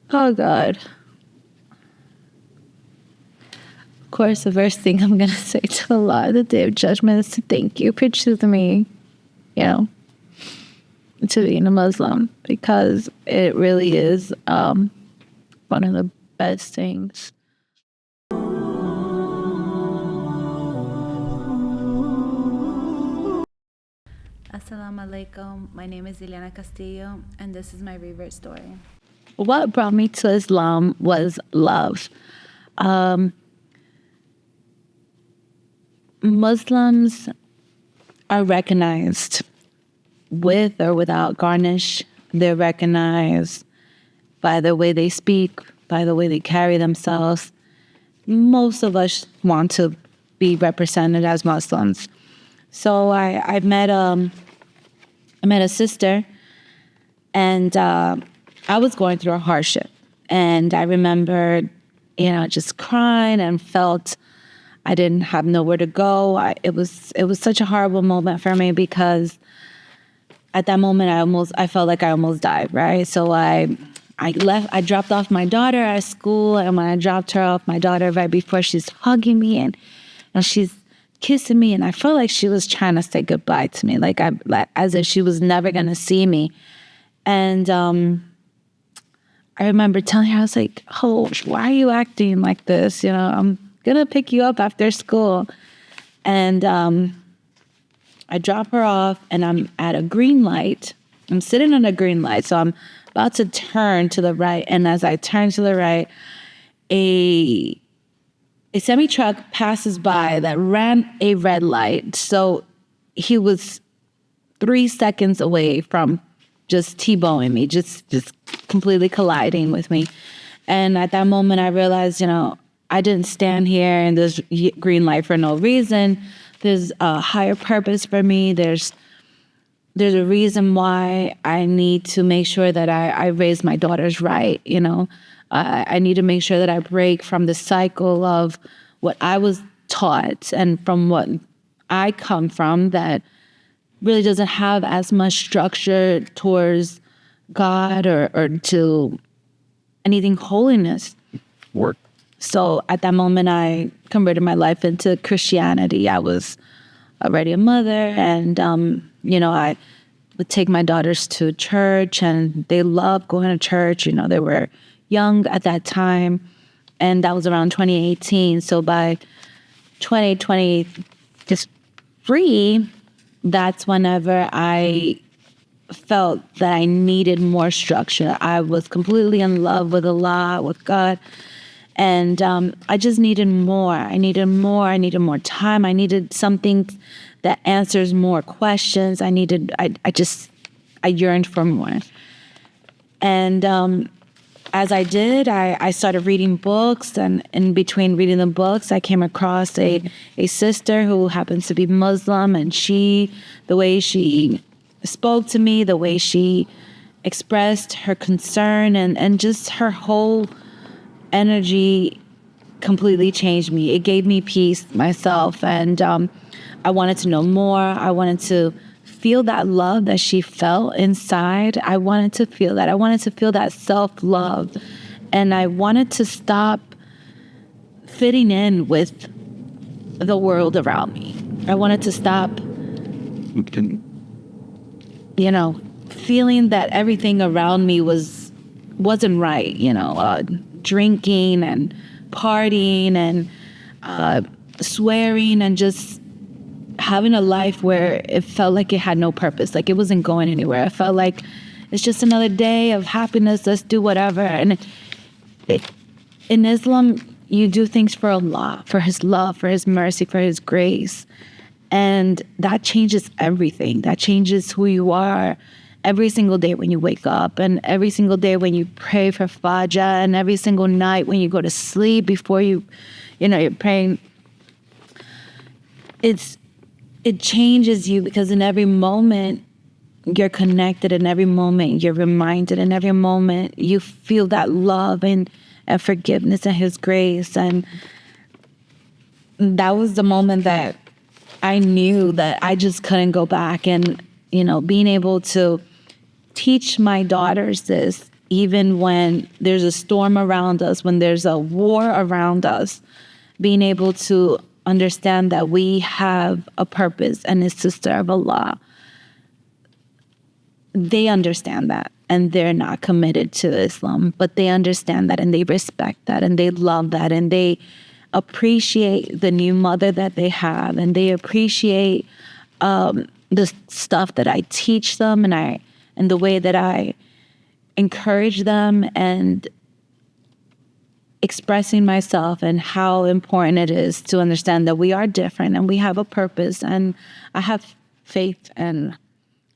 Oh, God. Of course, the first thing I'm going to say to Allah, the day of judgment, is to thank you for choosing me, to being a Muslim, because it really is one of the best things. Assalamu alaikum. My name is Ileana Castillo, and this is my Revert Story. What brought me to Islam was love. Muslims are recognized with or without garnish. They're recognized by the way they speak, by the way they carry themselves. Most of us want to be represented as Muslims. So I met a sister, and I was going through a hardship, and I remember, just crying and felt I didn't have nowhere to go. It was such a horrible moment for me, because at that moment I felt like I almost died, right? So I dropped off my daughter at school, and when I dropped her off, my daughter, right before, she's hugging me and she's kissing me, and I felt like she was trying to say goodbye to me, like as if she was never gonna see me. And I remember telling her, I was like, "Oh, why are you acting like this? I'm gonna pick you up after school." And I drop her off, and I'm at a green light. I'm sitting on a green light, so I'm about to turn to the right. And as I turn to the right, a semi-truck passes by that ran a red light. So he was 3 seconds away from just T-boning me, just completely colliding with me. And at that moment, I realized, I didn't stand here in this green light for no reason. There's a higher purpose for me. There's a reason why I need to make sure that I raise my daughters right, I need to make sure that I break from the cycle of what I was taught and from what I come from that really doesn't have as much structure towards God or to anything holiness. Work. So at that moment, I converted my life into Christianity. I was already a mother, and I would take my daughters to church, and they loved going to church. They were young at that time, and that was around 2018. So by 2023, that's whenever I felt that I needed more structure. I was completely in love with Allah, with God, and I just needed more. I needed more time. I needed something that answers more questions. I yearned for more. And as I did, I started reading books, and in between reading the books, I came across a sister who happens to be Muslim, and the way she spoke to me, the way she expressed her concern, and just her whole energy completely changed me. It gave me peace myself, and I wanted to know more. I wanted to feel that love that she felt inside. I wanted to feel that. I wanted to feel that self-love, and I wanted to stop fitting in with the world around me. I wanted to stop, feeling that everything around me wasn't right. Drinking and partying and swearing and just having a life where it felt like it had no purpose, like it wasn't going anywhere. I felt like it's just another day of happiness, let's do whatever. And in Islam, you do things for Allah, for His love, for His mercy, for His grace. And that changes everything. That changes who you are every single day when you wake up, and every single day when you pray for Fajr, and every single night when you go to sleep before you're praying. It changes you, because in every moment you're connected, in every moment you're reminded, in every moment you feel that love and forgiveness and His grace. And that was the moment that I knew that I just couldn't go back. And being able to teach my daughters this even when there's a storm around us, when there's a war around us, being able to understand that we have a purpose and it's to serve Allah. They understand that, and they're not committed to Islam, but they understand that and they respect that and they love that and they appreciate the new mother that they have, and they appreciate the stuff that I teach them and the way that I encourage them and expressing myself and how important it is to understand that we are different and we have a purpose. And I have faith and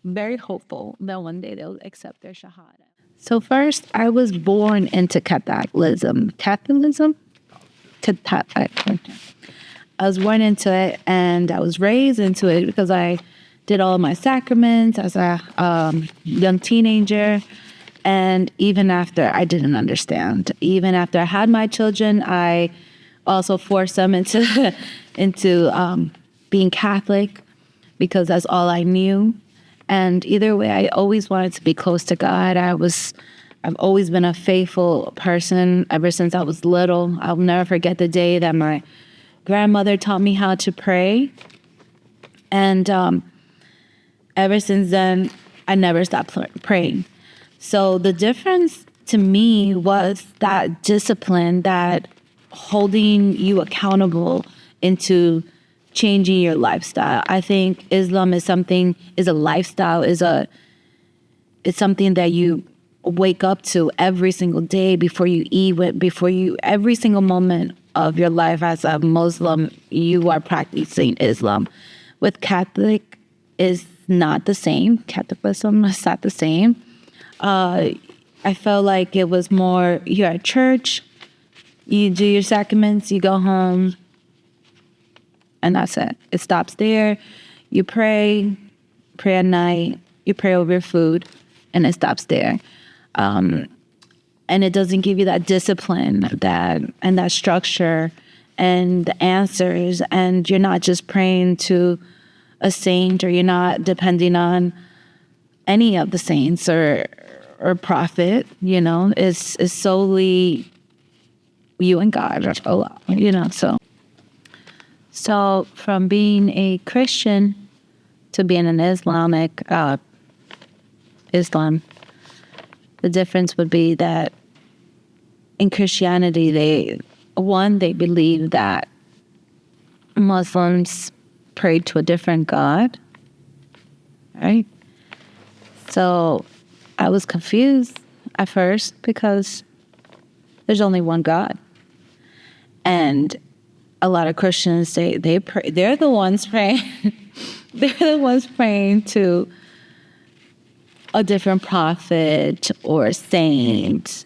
very hopeful that one day they'll accept their shahada. So first, I was born into Catholicism. I was born into it, and I was raised into it because I did all of my sacraments as a young teenager. And even after, I didn't understand. Even after I had my children, I also forced them into being Catholic because that's all I knew. And either way, I always wanted to be close to God. I've always been a faithful person ever since I was little. I'll never forget the day that my grandmother taught me how to pray. And ever since then, I never stopped praying. So the difference to me was that discipline, that holding you accountable into changing your lifestyle. I think Islam is a lifestyle, it's something that you wake up to every single day before you eat, every single moment of your life as a Muslim, you are practicing Islam. With Catholic is not the same. Catholicism is not the same. I felt like it was more, you're at church, you do your sacraments, you go home, and that's it. It stops there. You pray at night, you pray over your food, and it stops there. And it doesn't give you that discipline, that structure, and the answers. And you're not just praying to a saint, or you're not depending on any of the saints or prophet. It's solely you and God, or Allah. So from being a Christian to being an Islamic Islam, the difference would be that in Christianity, they believe that Muslims pray to a different God, right? So I was confused at first because there's only one God. And a lot of Christians, they pray, they're the ones praying. They're the ones praying to a different prophet or saint.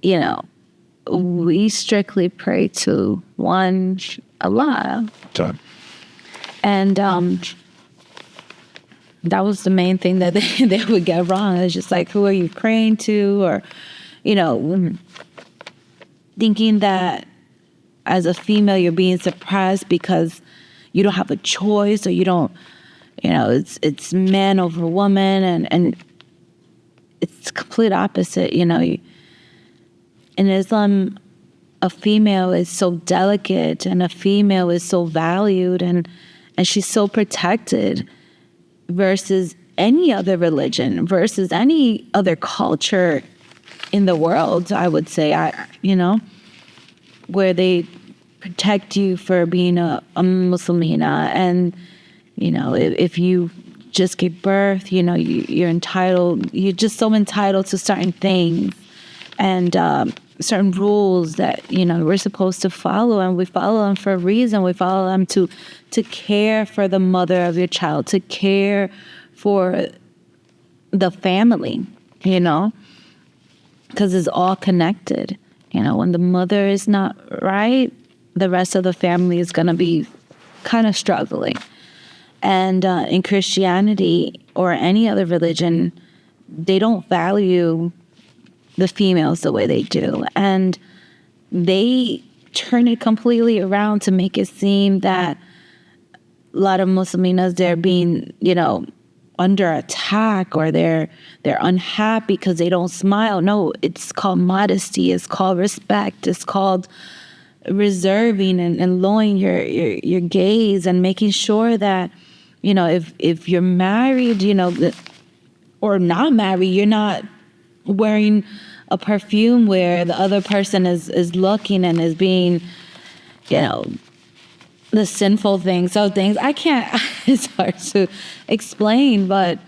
We strictly pray to one Allah. Done. And that was the main thing that they would get wrong. It's just like, who are you praying to? Or, thinking that as a female, you're being suppressed because you don't have a choice, or you don't, it's man over woman, and it's complete opposite. In Islam, a female is so delicate, and a female is so valued, and she's so protected versus any other religion, versus any other culture in the world, I would say, where they protect you for being a Muslimina. And, if you just give birth, you're entitled, you're just so entitled to certain things and certain rules that, we're supposed to follow. And we follow them for a reason. We follow them to care for the mother of your child, to care for the family, because it's all connected. When the mother is not right, the rest of the family is going to be kind of struggling. And in Christianity or any other religion, they don't value the females the way they do. And they turn it completely around to make it seem that a lot of Musliminas, they're being, under attack or they're unhappy because they don't smile. No, it's called modesty. It's called respect. It's called reserving and lowering your gaze and making sure that, if you're married, or not married, you're not wearing a perfume where the other person is looking and is being, the sinful things. So things I can't, it's hard to explain, but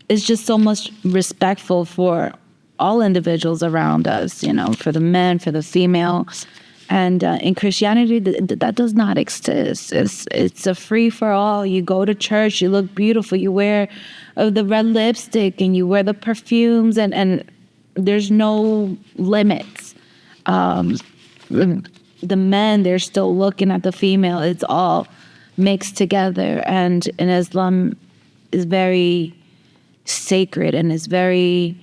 it's just so much respectful for all individuals around us, for the men, for the females. And in Christianity, that does not exist. It's a free for all. You go to church, you look beautiful, you wear the red lipstick and you wear the perfumes, and there's no limits. The men, they're still looking at the female. It's all mixed together. And in Islam is very sacred and is very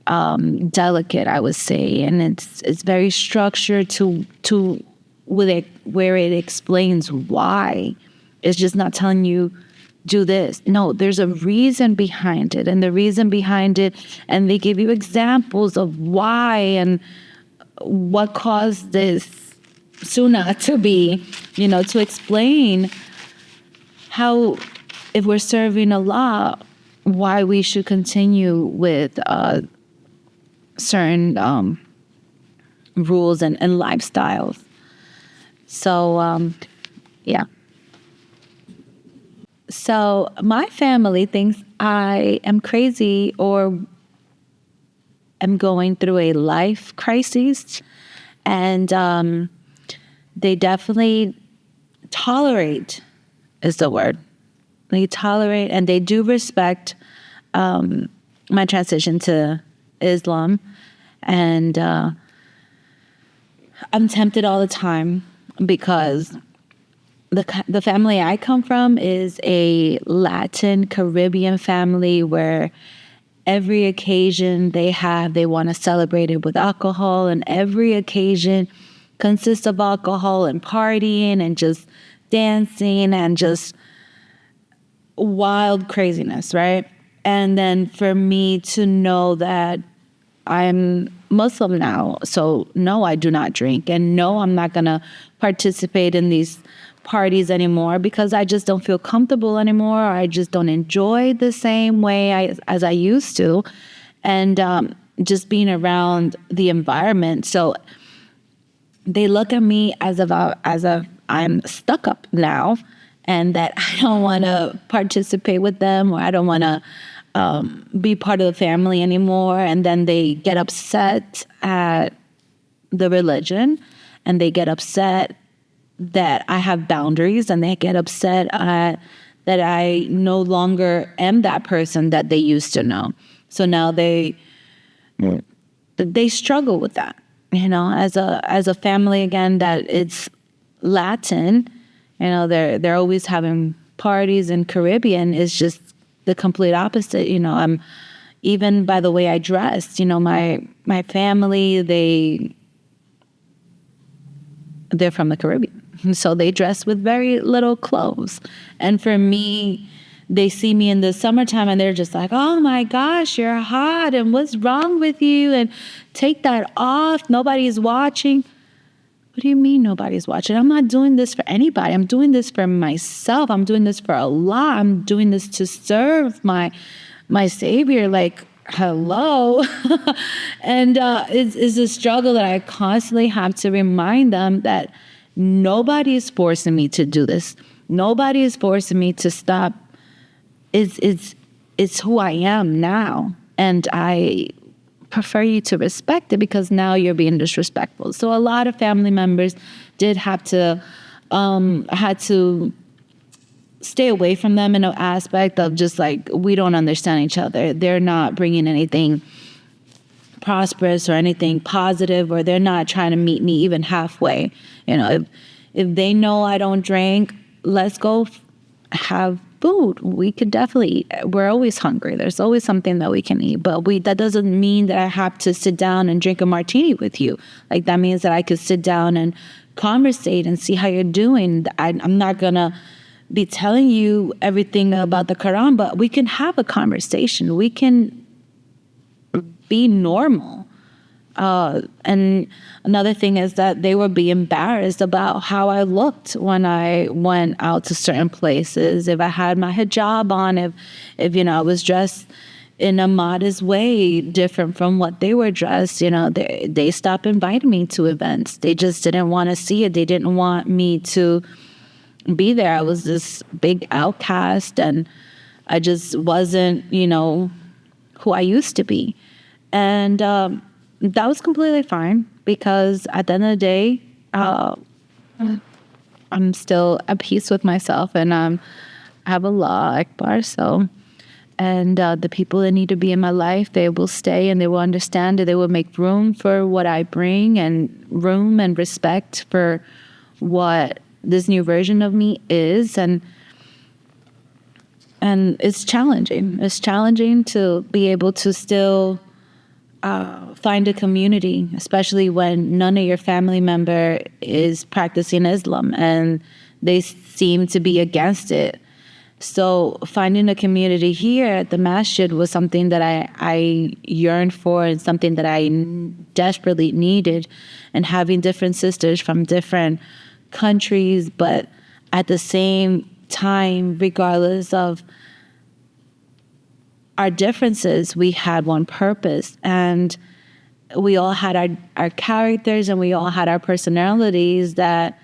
delicate, I would say. And it's very structured to where it explains why. It's just not telling you, do this. No, there's a reason behind it. And the reason behind it, and they give you examples of why and what caused this sunnah to be, to explain how, if we're serving Allah, why we should continue with certain rules and lifestyles. So, yeah. So my family thinks I am crazy or am going through a life crisis, and they definitely tolerate is the word. They tolerate and they do respect my transition to Islam. And I'm tempted all the time because the family I come from is a Latin Caribbean family where every occasion they want to celebrate it with alcohol, and every occasion consists of alcohol and partying and just dancing and just wild craziness, right? And then for me to know that I'm Muslim now, so no, I do not drink, and no, I'm not going to participate in these parties anymore because I just don't feel comfortable anymore, or I just don't enjoy the same way as I used to, and just being around the environment. So they look at me as if I'm stuck up now, and that I don't want to participate with them, or I don't want to be part of the family anymore. And then they get upset at the religion, and they get upset that I have boundaries, and they get upset that I no longer am that person that they used to know. So now they struggle with that. As a family, again, that it's Latin, they're always having parties, and Caribbean is just the complete opposite. I'm, even by the way I dress, my family, they're from the Caribbean. So they dress with very little clothes. And for me, they see me in the summertime and they're just like, oh my gosh, you're hot, and what's wrong with you? And take that off. Nobody's watching. What do you mean nobody's watching? I'm not doing this for anybody. I'm doing this for myself. I'm doing this for Allah. I'm doing this to serve my Savior. Like, hello. And it's a struggle that I constantly have to remind them that nobody is forcing me to do this. Nobody is forcing me to stop. It's who I am now. And I prefer you to respect it because now you're being disrespectful. So a lot of family members did had to stay away from them in an aspect of just like, we don't understand each other. They're not bringing anything prosperous or anything positive, or they're not trying to meet me even halfway. If they know I don't drink, let's go have food. We could definitely eat. We're always hungry. There's always something that we can eat. But that doesn't mean that I have to sit down and drink a martini with you. Like, that means that I could sit down and conversate and see how you're doing. I'm not going to be telling you everything about the Quran, but we can have a conversation. We can be normal. And another thing is that they would be embarrassed about how I looked when I went out to certain places. If I had my hijab on, if I was dressed in a modest way, different from what they were dressed, they stopped inviting me to events. They just didn't want to see it. They didn't want me to be there. I was this big outcast, and I just wasn't, who I used to be. And that was completely fine, because at the end of the day, I'm still at peace with myself, and I have Allah Akbar. So, and the people that need to be in my life, they will stay, and they will understand, and they will make room for what I bring, and room and respect for what this new version of me is. And it's challenging. It's challenging to be able to still find a community, especially when none of your family member is practicing Islam and they seem to be against it. So finding a community here at the masjid was something that I yearned for, and something that I desperately needed. And having different sisters from different countries, but at the same time, regardless of our differences, we had one purpose, and we all had our characters, and we all had our personalities that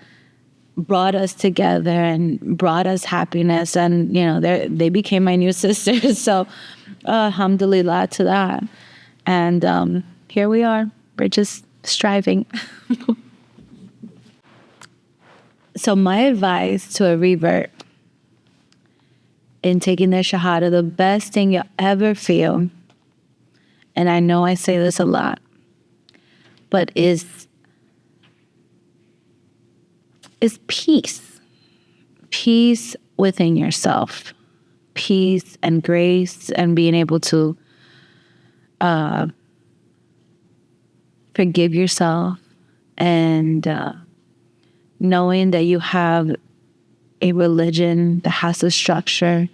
brought us together and brought us happiness. And they became my new sisters. So alhamdulillah to that. And here we are. We're just striving. So my advice to a revert in taking their shahada, the best thing you'll ever feel, and I know I say this a lot, but is peace. Peace within yourself. Peace and grace, and being able to forgive yourself, and knowing that you have a religion that has a structure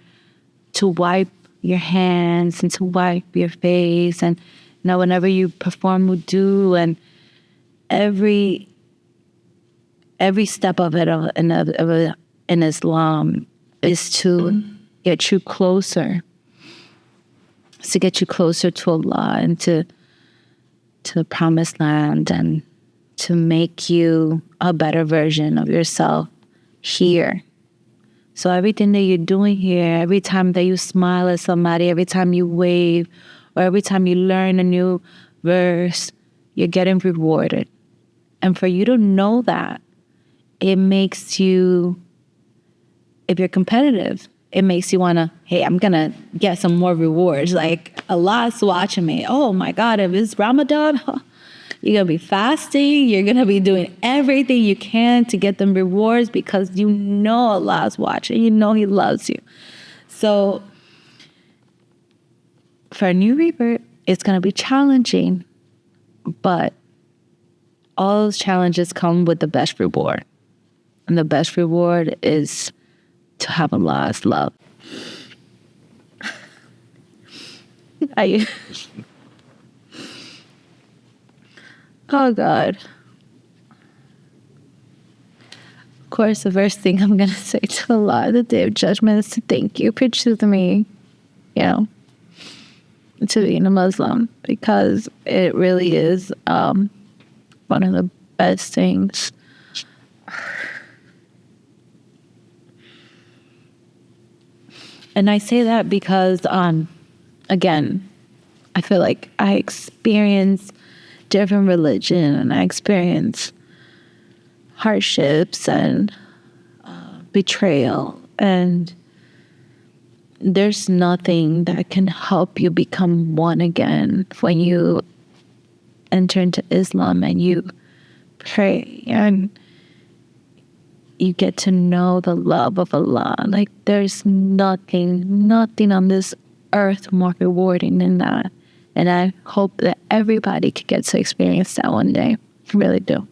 to wipe your hands and to wipe your face, and whenever you perform wudu, and every step of it in Islam is to get you closer, to Allah, and to the promised land, and to make you a better version of yourself here. So everything that you're doing here, every time that you smile at somebody, every time you wave, or every time you learn a new verse, you're getting rewarded. And for you to know that, it makes you, if you're competitive, it makes you want to, hey, I'm going to get some more rewards. Like, Allah's watching me. Oh my God, if it's Ramadan, you're going to be fasting. You're going to be doing everything you can to get them rewards, because you know Allah's watching. You know He loves you. So for a new revert, it's going to be challenging, but all those challenges come with the best reward. And the best reward is to have Allah's love. Oh God. Of course, the first thing I'm going to say to Allah on the Day of Judgment is to thank you for choosing me, to being a Muslim, because it really is one of the best things. And I say that because, again, I feel like I experience different religion, and I experience hardships and betrayal, and there's nothing that can help you become one again when you enter into Islam and you pray and you get to know the love of Allah. Like, there's nothing on this earth more rewarding than that. And I hope that everybody could get to experience that one day. I really do.